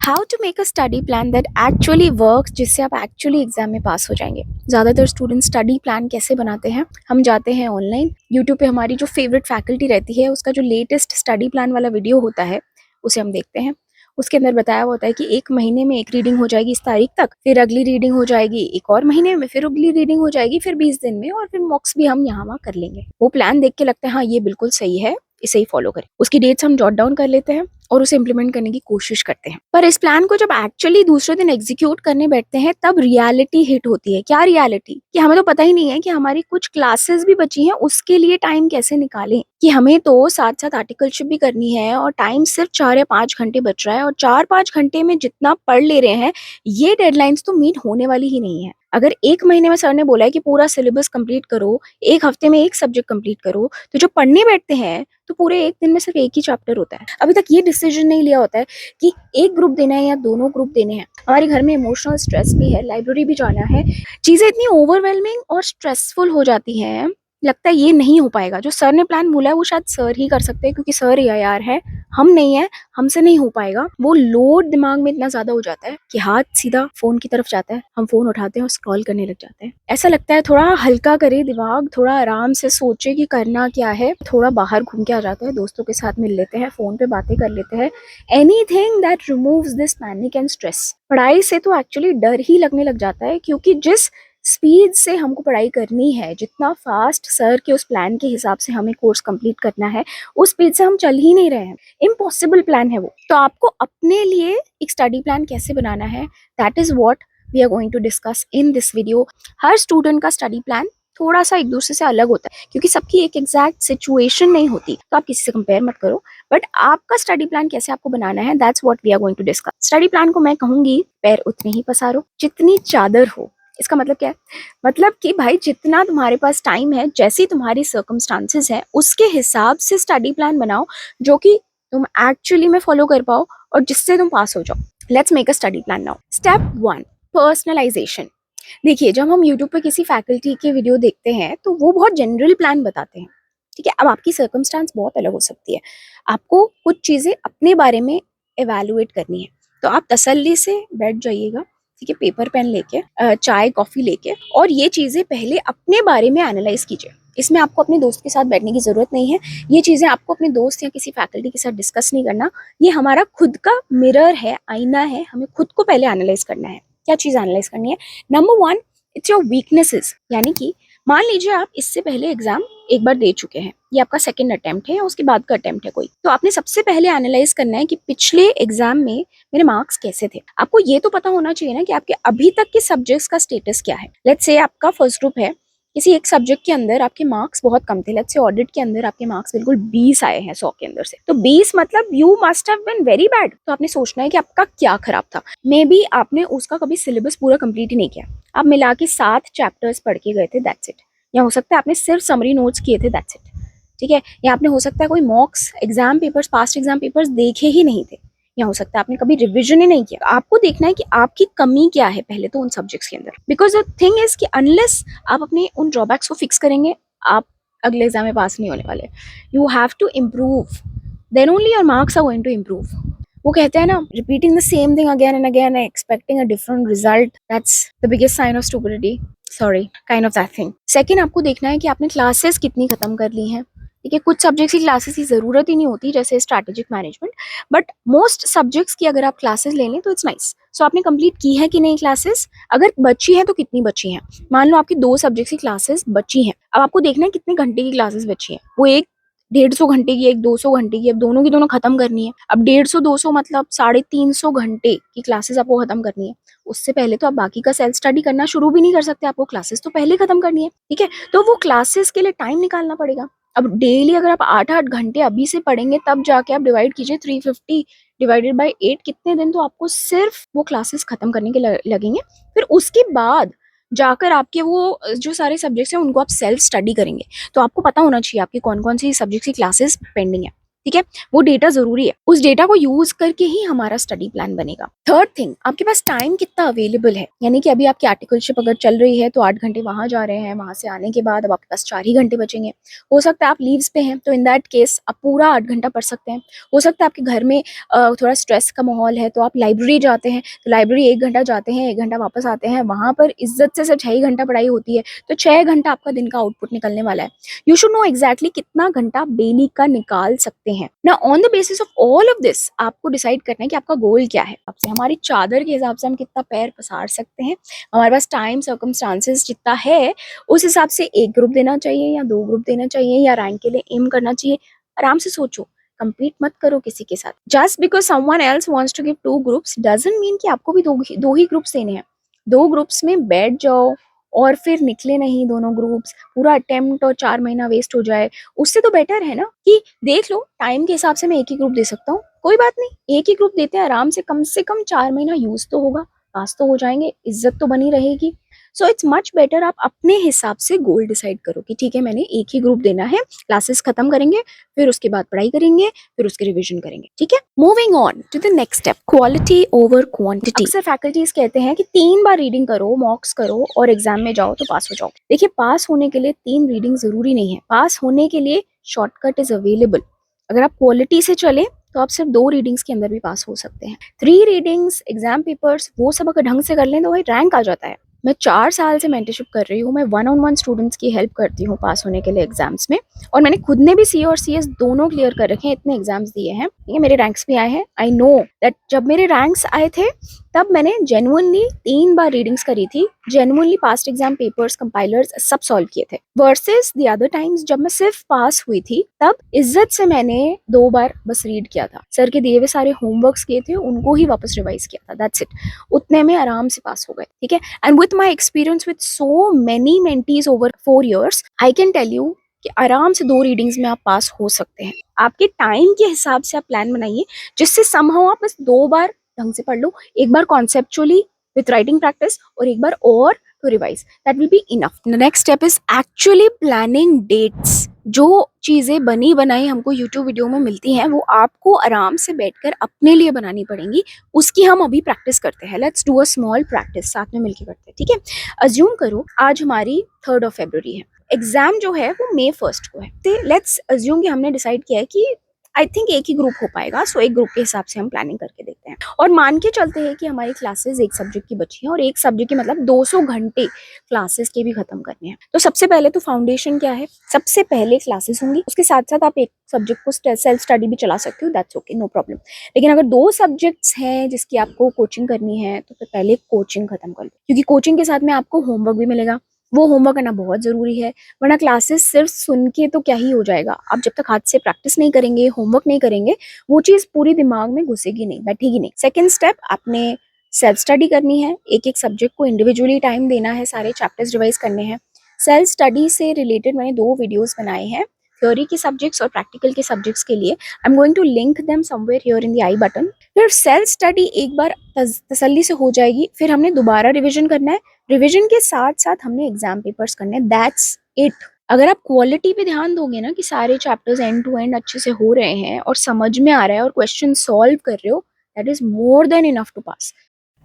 How to make a study plan that actually works, जिससे आप actually exam में पास हो जाएंगे। ज़्यादातर स्टूडेंट स्टडी प्लान कैसे बनाते हैं, हम जाते हैं ऑनलाइन यूट्यूब पे, हमारी जो फेवरेट फैकल्टी रहती है उसका जो लेटेस्ट स्टडी प्लान वाला वीडियो होता है उसे हम देखते हैं। उसके अंदर बताया हुआ होता है कि एक महीने में एक रीडिंग हो जाएगी इस तारीख तक, फिर अगली रीडिंग हो जाएगी एक और महीने में, फिर अगली रीडिंग हो जाएगी फिर 20 दिन में, और फिर मॉक्स भी हम यहाँ वहाँ कर लेंगे। वो प्लान देख के लगता है हाँ ये बिल्कुल सही है, इसे ही फॉलो करें। उसकी डेट्स हम जॉट डाउन कर लेते हैं और उसे इम्प्लीमेंट करने की कोशिश करते हैं। पर इस प्लान को जब एक्चुअली दूसरे दिन एग्जीक्यूट करने बैठते हैं तब रियलिटी हिट होती है। क्या रियलिटी? कि हमें तो पता ही नहीं है कि हमारी कुछ क्लासेस भी बची हैं, उसके लिए टाइम कैसे निकालें। कि हमें तो साथ साथ आर्टिकलशिप भी करनी है और टाइम सिर्फ 4 या 5 घंटे बच रहा है, और 4-5 घंटे में जितना पढ़ ले रहे हैं ये डेडलाइंस तो मीट होने वाली ही नहीं है। अगर एक महीने में सर ने बोला है कि पूरा सिलेबस कंप्लीट करो, एक हफ्ते में एक सब्जेक्ट कंप्लीट करो, तो जो पढ़ने बैठते हैं तो पूरे एक दिन में सिर्फ एक ही चैप्टर होता है। अभी तक ये डिसीजन नहीं लिया होता है कि एक ग्रुप देना है या दोनों ग्रुप देने हैं। हमारे घर में इमोशनल स्ट्रेस भी है, लाइब्रेरी भी जाना है, चीजें इतनी ओवरवेलमिंग और स्ट्रेसफुल हो जाती हैं, लगता है ये नहीं हो पाएगा। जो सर ने प्लान बोला है वो शायद सर ही कर सकते हैं, क्योंकि सर AIR है, हम नहीं है, हमसे नहीं हो पाएगा। वो लोड दिमाग में इतना ज्यादा हो जाता है कि हाथ सीधा फोन की तरफ जाता है, हम फोन उठाते हैं और स्क्रॉल करने लग जाते हैं। ऐसा लगता है थोड़ा हल्का करे दिमाग, थोड़ा आराम से सोचे कि करना क्या है, थोड़ा बाहर घूम के आ जाते हैं, दोस्तों के साथ मिल लेते हैं, फोन पे बातें कर लेते हैं। Anything that removes this panic and stress. पढ़ाई से तो एक्चुअली डर ही लगने लग जाता है, क्योंकि जिस स्पीड से हमको पढ़ाई करनी है, जितना फास्ट सर के उस प्लान के हिसाब से हमें कोर्स कंप्लीट करना है, उस स्पीड से हम चल ही नहीं रहे हैं। इम्पॉसिबल प्लान है वो। तो आपको अपने लिए एक स्टडी प्लान कैसे बनाना है, that is what we are going to discuss in this video. हर स्टूडेंट का स्टडी प्लान थोड़ा सा एक दूसरे से अलग होता है, क्योंकि सबकी एक एग्जैक्ट सिचुएशन नहीं होती, तो आप किसी से कंपेयर मत करो। बट आपका स्टडी प्लान कैसे आपको बनाना है, that's what we are going to discuss. Study plan को मैं कहूंगी, पैर उतने ही पसारो जितनी चादर हो। इसका मतलब क्या है? मतलब कि भाई जितना तुम्हारे पास टाइम है, जैसी तुम्हारी सर्कमस्टांसेस है, उसके हिसाब से स्टडी प्लान बनाओ जो कि तुम एक्चुअली में फॉलो कर पाओ और जिससे तुम पास हो जाओ। Let's make a study plan now. Step 1, personalisation. देखिए, जब हम यूट्यूब पे किसी फैकल्टी के वीडियो देखते हैं तो वो बहुत जनरल प्लान बताते हैं, ठीक है। अब आपकी सर्कमस्टांस बहुत अलग हो सकती है, आपको कुछ चीजें अपने बारे में एवेलुएट करनी है। तो आप तसल्ली से बैठ जाइएगा, ठीक है, पेपर पेन लेके, चाय कॉफी लेके, और ये चीजें पहले अपने बारे में एनालाइज कीजिए। इसमें आपको अपने दोस्त के साथ बैठने की जरूरत नहीं है, ये चीजें आपको अपने दोस्त या किसी फैकल्टी के साथ डिस्कस नहीं करना। ये हमारा खुद का मिरर है, आईना है, हमें खुद को पहले एनालाइज करना है। क्या चीज एनालाइज करनी है? Number 1, it's your weaknesses. यानी कि मान लीजिए आप इससे पहले एग्जाम एक बार दे चुके हैं, ये आपका सेकंड अटेम्प्ट है या उसके बाद का अटेम्प्ट है कोई, तो आपने सबसे पहले एनालाइज करना है कि पिछले एग्जाम में मेरे मार्क्स कैसे थे। आपको ये तो पता होना चाहिए ना कि आपके अभी तक के सब्जेक्ट्स का स्टेटस क्या है। लेट्स से आपका फर्स्ट ग्रुप है, किसी एक सब्जेक्ट के अंदर आपके मार्क्स बहुत कम थे, लेट्स से ऑडिट के अंदर आपके मार्क्स बिल्कुल 20 आए हैं 100 के अंदर से, तो 20 मतलब you must have been very bad. तो आपने सोचना है कि आपका क्या खराब था। मे बी आपने उसका कभी सिलेबस पूरा कंप्लीट ही नहीं किया, आप मिला के 7 चैप्टर्स पढ़ के गए थे, दैट्स इट। या हो सकता है आपने सिर्फ समरी नोट्स किए थे, दैट्स इट, ठीक है। या आपने हो सकता है कोई मॉक्स exam papers, past exam papers देखे ही नहीं थे, या हो सकता है आपने कभी रिवीजन ही नहीं किया। आपको देखना है कि आपकी कमी क्या है पहले तो उन सब्जेक्ट्स के अंदर, बिकॉज द थिंग इज कि अनलेस आप अपने उन ड्रॉबैक्स को फिक्स करेंगे, आप अगले एग्जाम में पास नहीं होने वाले। You have to improve, then only your marks are going to improve. वो कहते हैं ना, repeating the same thing again and again expecting a different result, that's the biggest sign of stupidity, sorry, kind of that thing. Second, आपको देखना है कि आपने classes कितनी खत्म कर ली हैं, ठीक है। कुछ सब्जेक्ट्स की क्लासेस की जरूरत ही नहीं होती, जैसे strategic management, but most subjects की अगर आप क्लासेस ले लें तो इट्स नाइस। सो आपने कंप्लीट की है कि नहीं क्लासेस, अगर बची है तो कितनी बची हैं। मान लो आपकी 2 सब्जेक्ट्स की क्लासेस बची हैं, अब आपको देखना है कितने घंटे की क्लासेस बची हैं। वो एक 150 घंटे की, एक 200 घंटे की, अब दोनों की दोनों खत्म करनी है। अब 150-200 मतलब 350 घंटे की क्लासेस आपको खत्म करनी है। उससे पहले तो आप बाकी का सेल्फ स्टडी करना शुरू भी नहीं कर सकते, आपको क्लासेस तो पहले खत्म करनी है, ठीक है। तो वो क्लासेस के लिए टाइम निकालना पड़ेगा। अब डेली अगर आप 8-8 घंटे अभी से पढ़ेंगे, तब जाके आप डिवाइड कीजिए 350 डिवाइडेड बाय 8, कितने दिन तो आपको सिर्फ वो क्लासेस खत्म करने के लगेंगे। फिर उसके बाद जाकर आपके वो जो सारे सब्जेक्ट्स हैं उनको आप सेल्फ स्टडी करेंगे। तो आपको पता होना चाहिए आपकी कौन कौन सी सब्जेक्ट्स की क्लासेस पेंडिंग है। ठीक है, वो डेटा जरूरी है, उस डेटा को यूज करके ही हमारा स्टडी प्लान बनेगा। थर्ड थिंग, आपके पास टाइम कितना अवेलेबल है, यानी कि अभी आपकी आर्टिकलशिप अगर चल रही है तो 8 घंटे वहां जा रहे हैं, वहां से आने के बाद अब आपके पास 4 ही घंटे बचेंगे। हो सकता है आप लीव्स पे हैं, तो इन दैट केस आप पूरा 8 घंटा पढ़ सकते हैं। हो सकता है आपके घर में थोड़ा स्ट्रेस का माहौल है, तो आप लाइब्रेरी जाते हैं, तो लाइब्रेरी 1 घंटा जाते हैं, 1 घंटा वापस आते हैं, वहां पर इज्जत से सिर्फ 6 ही घंटा पढ़ाई होती है, तो 6 घंटा आपका दिन का आउटपुट निकलने वाला है। यू शुड नो एग्जैक्टली कितना घंटा आप डेली का निकाल सकते हैं ना। On the basis of all of this आपको डिसाइड करना है कि आपका गोल क्या है। आपसे हमारी चादर के हिसाब से हम कितना पैर पसार सकते हैं, हमारे पास टाइम सर्कमस्टांसेस जितना है उस हिसाब से 1 ग्रुप देना चाहिए या 2 ग्रुप देना चाहिए या रैंक के लिए एम करना चाहिए। आराम से सोचो, कंपीट मत करो किसी के साथ। Just because someone else wants to give 2 groups doesn't mean कि आपको भी दो ही ग्रुप्स देने हैं। 2 ग्रुप्स में बैठ जाओ और फिर निकले नहीं दोनों ग्रुप्स, पूरा अटेम्प्ट और 4 महीना वेस्ट हो जाए। उससे तो बेटर है ना कि देख लो टाइम के हिसाब से मैं 1 ही ग्रुप दे सकता हूँ, कोई बात नहीं 1 ही ग्रुप देते हैं, आराम से कम 4 महीना यूज तो होगा, पास तो हो जाएंगे, इज्जत तो बनी रहेगी। सो इट्स मच बेटर आप अपने हिसाब से गोल डिसाइड करो कि ठीक है मैंने 1 ही ग्रुप देना है, क्लासेस खत्म करेंगे, फिर उसके बाद पढ़ाई करेंगे, फिर उसके रिवीजन करेंगे, ठीक है। Moving on to the next step, quality over quantity. अक्सर फैकल्टीज कहते हैं कि 3 बार रीडिंग करो, मॉक्स करो और एग्जाम में जाओ तो पास हो जाओ। देखिए, पास होने के लिए 3 रीडिंग जरूरी नहीं है, पास होने के लिए शॉर्टकट इज अवेलेबल। अगर आप क्वालिटी से चले तो आप सिर्फ 2 रीडिंग्स के अंदर भी पास हो सकते हैं। 3 रीडिंग्स, एग्जाम पेपर्स, वो सब अगर ढंग से कर लें तो भाई रैंक आ जाता है। मैं 4 साल से मेंटरशिप कर रही हूँ, मैं 1-on-1 स्टूडेंट्स की हेल्प करती हूँ पास होने के लिए एग्जाम्स में, और मैंने खुद ने भी सी और सी एस दोनों क्लियर कर रखे हैं, इतने एग्जाम्स दिए हैं, ये मेरे रैंक्स भी आए हैं। आई नो दैट जब मेरे रैंक्स आए थे तब मैंने जेन्युइनली 3 बार रीडिंग्स करी थी, genuinely past exam papers, compilers सब सॉल्व किए थे, वर्सेस द अदर टाइम्स जब मैं सिर्फ पास हुई थी तब इज्जत से मैंने 2 बार बस रीड किया था, सर के दिए हुए सारे होमवर्क्स किए थे, उनको ही वापस रिवाइज किया था, दैट्स इट। उतने में आराम से पास हो गए, ठीक है। And with my experience with so many mentees over 4 years, I can tell you कि आराम से 2 रीडिंग्स में आप पास हो सकते हैं। आपके टाइम के हिसाब से आप प्लान बनाइए जिससे समहाउ आप बस 2 बार ढंग से पढ़ लो, 1 बार कॉन्सेप्चुअली विथ राइटिंग प्रैक्टिस और 1 बार और to revise, that will be enough. The next step is actually planning dates. जो चीजें बनी बनाई हमको यूट्यूब वीडियो में मिलती हैं वो आपको आराम से बैठकर अपने लिए बनानी पड़ेंगी, उसकी हम अभी प्रैक्टिस करते हैं। Let's do a small practice, साथ में मिलकर करते हैं, ठीक है। अज्यूम करो आज हमारी 3rd of February है, एग्जाम जो है वो May 1 को है। लेट्स अज्यूम कि हमने डिसाइड किया है कि आई थिंक 1 ही ग्रुप हो पाएगा, सो 1 ग्रुप के हिसाब से हम प्लानिंग करके देखते हैं, और मान के चलते हैं कि हमारी क्लासेस 1 सब्जेक्ट की बची हैं और 1 सब्जेक्ट की मतलब 200 घंटे क्लासेस के भी खत्म करने हैं। तो सबसे पहले तो फाउंडेशन क्या है, सबसे पहले क्लासेस होंगी, उसके साथ साथ आप 1 सब्जेक्ट को सेल्फ स्टडी भी चला सकते हो, दैट्स ओके, नो प्रॉब्लम। लेकिन अगर 2 सब्जेक्ट्स हैं जिसकी आपको कोचिंग करनी है तो फिर पहले कोचिंग खत्म कर लो, क्योंकि कोचिंग के साथ में आपको होमवर्क भी मिलेगा, वो होमवर्क करना बहुत जरूरी है, वरना क्लासेस सिर्फ सुन के तो क्या ही हो जाएगा। आप जब तक हाथ से प्रैक्टिस नहीं करेंगे, होमवर्क नहीं करेंगे, वो चीज पूरी दिमाग में घुसेगी नहीं, बैठेगी नहीं। सेकेंड स्टेप, आपने सेल्फ स्टडी करनी है, 1-1 सब्जेक्ट को इंडिविजुअली टाइम देना है, सारे चैप्टर्स रिवाइज करने हैं। सेल्फ स्टडी से रिलेटेड मैंने 2 वीडियोस बनाए हैं, थ्योरी के सब्जेक्ट्स और प्रैक्टिकल के सब्जेक्ट्स के लिए। I am going to link them somewhere here in the I button. फिर सेल्फ स्टडी एक बार तसल्ली से हो जाएगी, फिर हमने दोबारा रिविजन करना है, रिविजन के साथ साथ हमने एग्जाम पेपर्स करने हैं, दैट्स इट। अगर आप क्वालिटी पे ध्यान दोगे ना कि सारे चैप्टर्स एंड टू एंड अच्छे से हो रहे हैं और समझ में आ रहा है और क्वेश्चन सॉल्व कर रहे हो, that is more than enough to pass.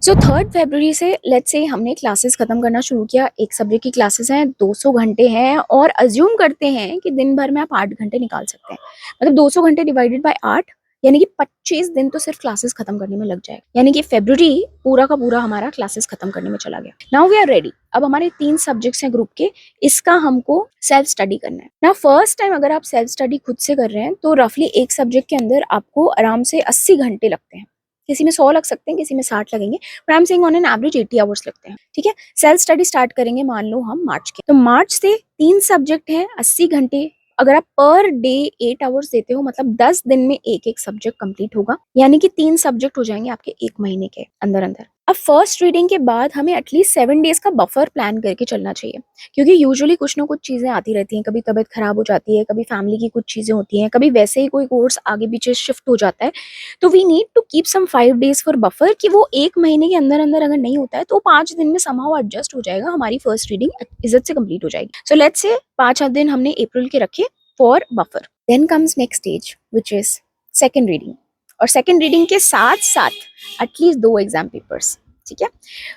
So 3rd February से लेट्स से हमने क्लासेस खत्म करना शुरू किया, 1 सब्जेक्ट की क्लासेस हैं, 200 घंटे हैं, और अज्यूम करते हैं कि दिन भर में आप 8 घंटे निकाल सकते हैं, मतलब 200 घंटे डिवाइडेड बाय 8, यानी कि 25 दिन तो सिर्फ क्लासेस खत्म करने में लग जाएगा, यानी कि फरवरी पूरा का पूरा हमारा क्लासेस खत्म करने में चला गया। Now we are ready. अब हमारे 3 सब्जेक्ट्स हैं ग्रुप के, इसका हमको सेल्फ स्टडी करना है ना। फर्स्ट टाइम अगर आप सेल्फ स्टडी खुद से कर रहे हैं तो रफली 1 सब्जेक्ट के अंदर आपको आराम से 80 घंटे लगते हैं, किसी में 100 लग सकते हैं, किसी में 60 लगेंगे, but I am saying on an average 80 hours लगते हैं, ठीक है। सेल्फ स्टडी स्टार्ट करेंगे मान लो हम मार्च के, तो मार्च से 3 सब्जेक्ट हैं, 80 घंटे, अगर आप पर डे 8 आवर्स देते हो मतलब 10 दिन में 1-1 सब्जेक्ट कंप्लीट होगा, यानी कि 3 सब्जेक्ट हो जाएंगे आपके 1 महीने के अंदर अंदर। अब फर्स्ट रीडिंग के बाद हमें एटलीस्ट 7 डेज का बफर प्लान करके चलना चाहिए, क्योंकि यूजुअली कुछ ना कुछ चीजें आती रहती हैं, कभी तबीयत खराब हो जाती है, कभी फैमिली की कुछ चीजें होती हैं, कभी वैसे ही कोई कोर्स आगे पीछे शिफ्ट हो जाता है, तो we need to keep some 5 days for buffer, कि वो 1 महीने के अंदर अंदर अगर नहीं होता है तो 5 दिन में समहाउ एडजस्ट हो जाएगा, हमारी फर्स्ट रीडिंग इज्जत से कंप्लीट हो जाएगी। सो लेट्स से 5 दिन हमने अप्रैल के रखे, for buffer. Then comes next stage which is second reading, और सेकेंड रीडिंग के साथ साथ एटलीस्ट 2 एग्जाम पेपर्स, ठीक है।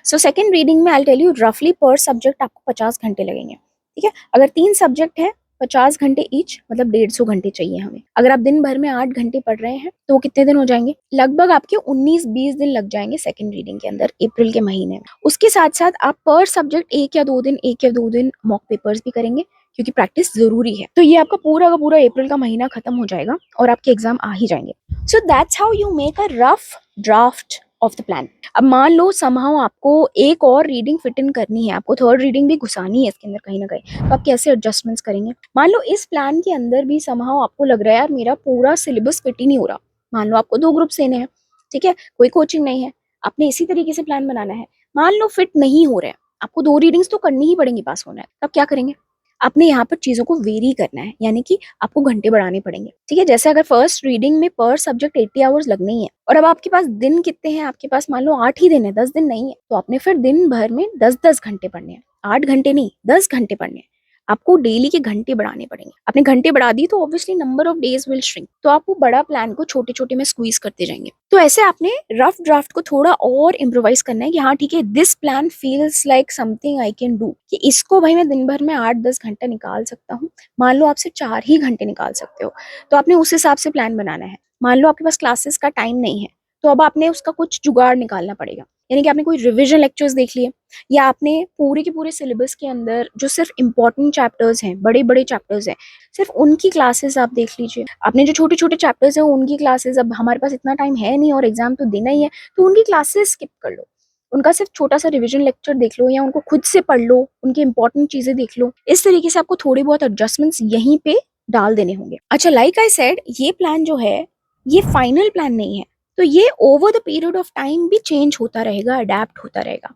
सो सेकेंड रीडिंग में आई टेल यू रफली पर सब्जेक्ट आपको 50 घंटे लगेंगे, ठीक है। अगर 3 सब्जेक्ट है 50 घंटे ईच, मतलब 150 घंटे चाहिए हमें। अगर आप दिन भर में 8 घंटे पढ़ रहे हैं तो कितने दिन हो जाएंगे, लगभग आपके 19-20 दिन लग जाएंगे सेकेंड रीडिंग के अंदर, अप्रैल के महीने में। उसके साथ साथ आप पर सब्जेक्ट 1 या 2 दिन मॉक पेपर्स भी करेंगे, क्योंकि प्रैक्टिस जरूरी है। तो ये आपका पूरा का पूरा अप्रैल का महीना खत्म हो जाएगा और आपके एग्जाम आ ही जाएंगे। So that's how you make a rough draft of the plan. अब मान लो समहाउ आपको एक और रीडिंग फिट इन करनी है, आपको थर्ड रीडिंग भी घुसानी है इसके अंदर कहीं ना कहीं, तो आप कैसे एडजस्टमेंट्स करेंगे। मान लो इस प्लान के अंदर भी समहाउ आपको लग रहा है यार मेरा पूरा सिलेबस फिट ही नहीं हो रहा। मान लो आपको 2 ग्रुप्स लेने हैं, ठीक है, कोई कोचिंग नहीं है, आपने इसी तरीके से प्लान बनाना है, मान लो फिट नहीं हो रहा है, आपको 2 रीडिंग्स तो करनी ही पड़ेंगी पास होना है, तब क्या करेंगे। आपने यहाँ पर चीजों को वेरी करना है, यानी कि आपको घंटे बढ़ाने पड़ेंगे, ठीक है। जैसे अगर फर्स्ट रीडिंग में पर सब्जेक्ट 80 आवर्स लगने ही है, और अब आपके पास दिन कितने हैं, आपके पास मान लो 8 ही दिन है, 10 दिन नहीं है, तो आपने फिर दिन भर में 10-10 घंटे पढ़ने हैं, 8 घंटे नहीं 10 घंटे पढ़ने हैं। आपको डेली के घंटे बढ़ाने पड़ेंगे। आपने घंटे बढ़ा दी तो obviously number of days will shrink, तो आप वो बड़ा प्लान को छोटे छोटे में स्क्वीज करते जाएंगे। तो ऐसे आपने रफ ड्राफ्ट को थोड़ा और इम्प्रोवाइज करना है कि हाँ ठीक है, this plan feels like something I can do, कि इसको भाई मैं दिन भर में 8-10 घंटा निकाल सकता हूँ। मान लो आप सिर्फ 4 ही घंटे निकाल सकते हो, तो आपने उस हिसाब से प्लान बनाना है। मान लो आपके पास क्लासेस का टाइम नहीं है, तो अब आपने उसका कुछ जुगाड़ निकालना पड़ेगा, यानी कि आपने कोई रिविजन लेक्चर्स देख लिए, या आपने पूरे के पूरे सिलेबस के अंदर जो सिर्फ इंपॉर्टेंट चैप्टर्स हैं, बड़े बड़े चैप्टर्स हैं, सिर्फ उनकी क्लासेस आप देख लीजिए। आपने जो छोटे छोटे चैप्टर्स हैं उनकी क्लासेस, अब हमारे पास इतना टाइम है नहीं और एग्जाम तो देना ही है, तो उनकी क्लासेस स्किप कर लो, उनका सिर्फ छोटा सा रिविजन लेक्चर देख लो, या उनको खुद से पढ़ लो, उनकी इंपॉर्टेंट चीजें देख लो। इस तरीके से आपको थोड़ी बहुत एडजस्टमेंट्स यहीं पे डाल देने होंगे। अच्छा, लाइक आई सेड, ये प्लान जो है ये फाइनल प्लान नहीं है, तो ये over the period of time भी चेंज होता रहेगा, अडेप्ट होता रहेगा।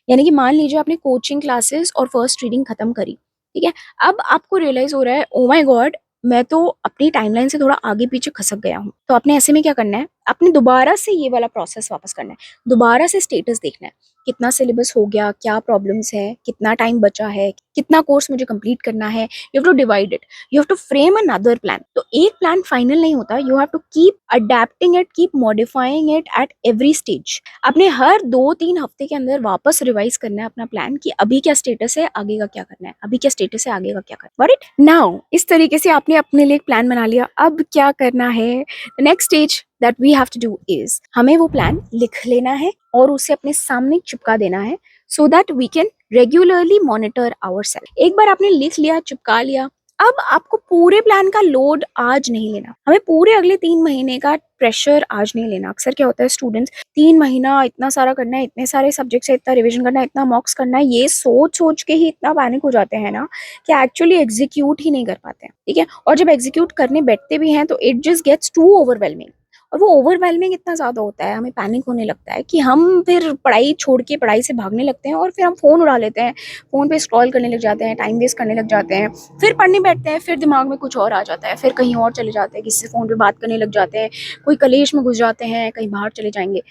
यानी कि मान लीजिए आपने कोचिंग क्लासेस और फर्स्ट रीडिंग खत्म करी, ठीक है, अब आपको रियलाइज हो रहा है ओ माय गॉड मैं तो अपनी टाइमलाइन से थोड़ा आगे पीछे खसक गया हूँ। तो आपने ऐसे में क्या करना है, आपने दोबारा से ये वाला प्रोसेस वापस करना है, दोबारा से स्टेटस देखना है, कितना सिलेबस हो गया, क्या प्रॉब्लम्स है, कितना टाइम बचा है, कितना कोर्स मुझे कंप्लीट करना है। You have to divide it, you have to frame another plan. तो एक प्लान फाइनल नहीं होता, you have to keep adapting it, keep modifying it at every stage. आपने हर 2-3 हफ्ते के अंदर वापस रिवाइज करना है अपना प्लान, कि अभी क्या स्टेटस है, आगे का क्या करना है, अभी क्या स्टेटस है, आगे का क्या करना है। Got it? नाउ इस तरीके से आपने अपने लिए एक प्लान बना लिया, अब क्या करना है, the next stage that we have to do is, हमें वो प्लान लिख लेना है और उसे अपने सामने चिपका देना है, so that we can regularly monitor ourself. एक बार आपने लिख लिया, चिपका लिया, अब आपको पूरे प्लान का लोड आज नहीं लेना, हमें पूरे अगले 3 महीने का प्रेशर आज नहीं लेना। अक्सर क्या होता है, स्टूडेंट्स 3 महीना इतना सारा करना है, इतने सारे सब्जेक्ट से इतना रिवीजन करना है, इतना मॉक्स करना है, ये सोच सोच के ही इतना पैनिक हो जाते हैं ना कि एक्चुअली एग्जीक्यूट ही नहीं कर पाते हैं, ठीक है। और जब एग्जीक्यूट करने बैठते भी हैं तो it just gets to overwhelming, और वो ओवरवेलमिंग इतना ज्यादा होता है, हमें पैनिक होने लगता है कि हम फिर पढ़ाई छोड़ के पढ़ाई से भागने लगते हैं, और फिर हम फोन उड़ा लेते हैं, फोन पे स्क्रॉल करने लग जाते हैं, टाइम वेस्ट करने लग जाते हैं, फिर पढ़ने बैठते हैं, फिर दिमाग में कुछ और आ जाता है, फिर कहीं और चले जाते हैं, किसी से फोन पे बात करने लग जाते हैं, कोई कलेश में घुस जाते हैं, कहीं बाहर चले जाएंगे।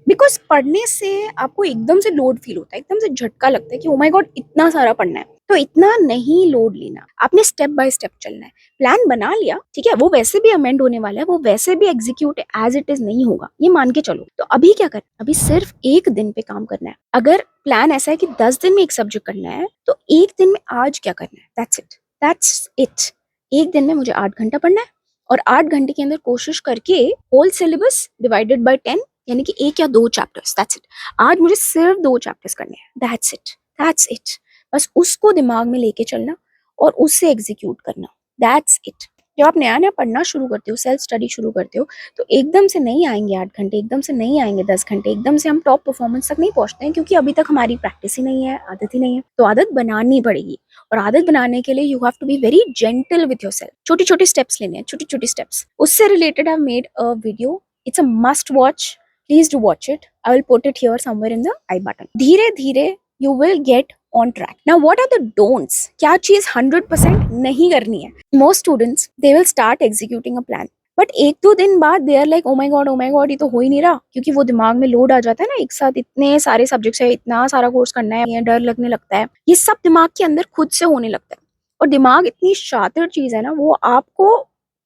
बिकॉज पढ़ने से आपको एकदम से लोड फील होता है, एकदम से झटका लगता है कि ओ माय गॉड इतना सारा पढ़ना है। तो इतना नहीं लोड लेना, आपने स्टेप बाय स्टेप चलना है। प्लान बना लिया, ठीक है, वो वैसे भी अमेंड होने वाला है, वो वैसे भी एग्जीक्यूट एज इट इज नहीं होगा, ये मान के चलो। तो अभी क्या करना, अभी सिर्फ एक दिन पे काम करना है। अगर प्लान ऐसा है कि 10 दिन में एक सब्जेक्ट करना है, तो एक दिन में आज क्या करना है, दैट्स इट, दैट्स इट। एक दिन में मुझे 8 घंटा पढ़ना है, और 8 घंटे के अंदर कोशिश करके होल सिलेबस डिवाइडेड बाय 10, यानी कि 1 या 2 चैप्टर्स, दैट्स इट। आज मुझे सिर्फ 2 चैप्टर्स करने हैं, दैट्स इट, दैट्स इट। बस उसको दिमाग में लेके चलना और उससे एग्जीक्यूट करना, दैट्स इट। जब आप नया नया पढ़ना शुरू करते हो, सेल्फ स्टडी शुरू करते हो, तो एकदम से नहीं आएंगे 8 घंटे, एकदम से नहीं आएंगे 10 घंटे, एकदम से हम टॉप परफॉर्मेंस तक नहीं पहुंचते हैं, क्योंकि अभी तक हमारी प्रैक्टिस ही नहीं है, आदत ही नहीं है। तो आदत बनानी पड़ेगी, और आदत बनाने के लिए you have to be very gentle with yourself. छोटी छोटी स्टेप्स लेने हैं, छोटी छोटी स्टेप्स। उससे related I have made a video, it's a must watch, please do watch it, I will put it here somewhere in the I button. धीरे धीरे you will get on track. Now what are the don'ts? क्या चीज 100% नहीं करनी है? Most students they will start executing a plan, but 1-2 दिन बाद they are like, oh my god ये तो हो ही नहीं रहा, क्योंकि वो दिमाग में लोड आ जाता है ना, एक साथ इतने सारे सब्जेक्ट्स है, इतना सारा कोर्स करना है, ये डर लगने लगता है, ये सब दिमाग के अंदर खुद से होने लगता है। और दिमाग इतनी शातिर चीज है ना, वो आपको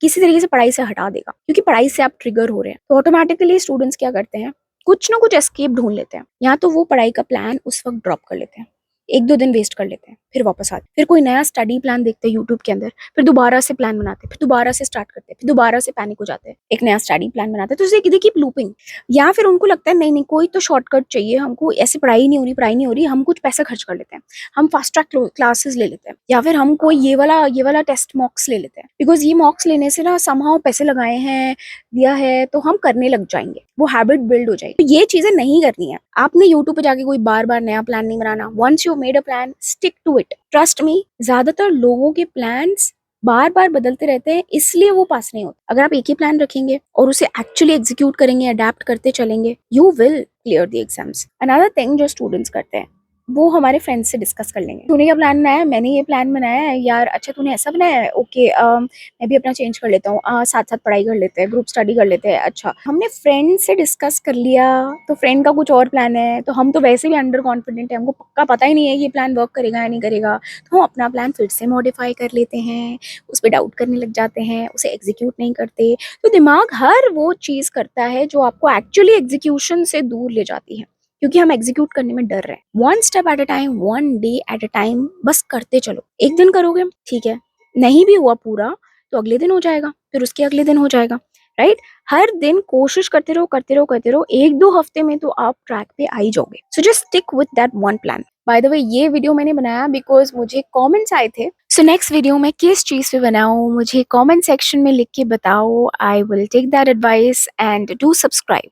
किसी तरीके से पढ़ाई से हटा देगा, क्योंकि पढ़ाई से आप ट्रिगर हो रहे हैं। तो ऑटोमेटिकली स्टूडेंट्स क्या करते हैं, कुछ ना कुछ एस्केप ढूंढ लेते हैं। या तो वो पढ़ाई का प्लान उस वक्त ड्रॉप कर लेते हैं, 1-2 दिन वेस्ट कर लेते हैं, फिर वापस आते हैं, फिर कोई नया स्टडी प्लान देखते हैं यूट्यूब के अंदर, फिर दोबारा से प्लान बनाते हैं, फिर दोबारा से स्टार्ट करते हैं, फिर दोबारा से पैनिक हो जाते हैं, एक नया स्टडी प्लान बनाते हैं। तो इसे कीप लूपिंग। या फिर उनको लगता है नहीं नहीं, कोई तो शॉर्टकट चाहिए हमको, ऐसे पढ़ाई नहीं हो रही, हम कुछ पैसा खर्च कर लेते हैं, हम फास्ट ट्रैक क्लासेस ले लेते हैं, या फिर हम कोई ये वाला टेस्ट मॉक्स ले लेते हैं, बिकॉज ये मॉक्स लेने से ना समहाउ पैसे लगाए हैं, दिया है, तो हम करने लग जाएंगे, वो हैबिट बिल्ड हो जाएगी। तो ये चीजें नहीं करनी है आपने। यूट्यूब पे जाके कोई बार बार नया प्लान नहीं बनाना। Once you made a plan, stick to it. Trust me, ज्यादातर लोगों के प्लान्स बार बार बदलते रहते हैं, इसलिए वो पास नहीं होते। अगर आप एक ही प्लान रखेंगे और उसे एक्चुअली एग्जीक्यूट करेंगे, अडेप्ट करते चलेंगे, you will clear the exams. Another thing जो स्टूडेंट्स करते हैं, वो हमारे फ्रेंड्स से डिस्कस कर लेंगे, तूने क्या प्लान बनाया, मैंने ये प्लान बनाया है यार, अच्छा तूने ऐसा बनाया है, ओके मैं भी अपना चेंज कर लेता हूँ, साथ साथ पढ़ाई कर लेते हैं, ग्रुप स्टडी कर लेते हैं। अच्छा, हमने फ्रेंड से डिस्कस कर लिया, तो फ्रेंड का कुछ और प्लान है, तो हम तो वैसे भी अंडर कॉन्फिडेंट है, हमको पक्का पता ही नहीं है ये प्लान वर्क करेगा या नहीं करेगा, तो हम अपना प्लान फिर से मॉडिफाई कर लेते हैं, उस पर डाउट करने लग जाते हैं, उसे एग्जीक्यूट नहीं करते। तो दिमाग हर वो चीज करता है जो आपको एक्चुअली एग्जीक्यूशन से दूर ले जाती है, क्योंकि हम एग्जीक्यूट करने में डर रहे हैं। One step at a time, one day at a time, बस करते चलो। एक दिन करोगे ठीक है, नहीं भी हुआ पूरा तो अगले दिन हो जाएगा, फिर उसके अगले दिन हो जाएगा, राइट। हर दिन कोशिश करते रहो करते रहो करते रहो, 1-2 हफ्ते में तो आप ट्रैक पे आ ही जाओगे। So just stick with that one plan. By the way, ये वीडियो मैंने बनाया बिकॉज मुझे कमेंट्स आए थे। सो नेक्स्ट वीडियो मैं किस चीज पे बनाऊं, मुझे कमेंट सेक्शन में लिख के बताओ। I will take that advice and do subscribe.